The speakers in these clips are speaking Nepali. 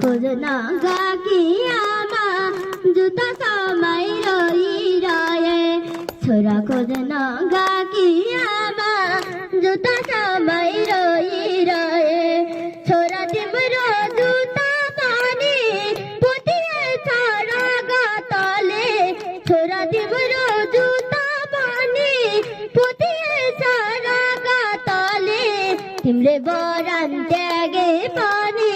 खोज्न गएकी आमा जुत्ता समय रोइरहे छोरा खोज्न गएकी आमा जुत्ता समय रोइरहे छोरा तिम्रो जुत्ता पनि पोतिएछ रगतले छोरा तिम्रो जुत्ता पनि पोतिएछ रगतले तिमीले वरन त्यागे पनि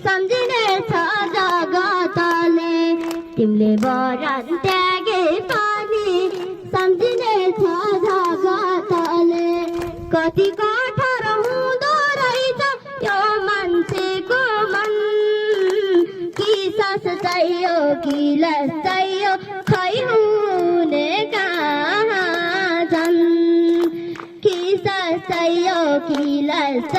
सम्झिनेछ जगतले तिमीले वरन त्यागे पनि सम्झिनेछ जगतले कति कठोर हुँदो रहेछ यो मान्छेको मन कि सास चाहियो कि लास चाहियो खै हुने कहाँ छन् कि सास चाहियो कि लास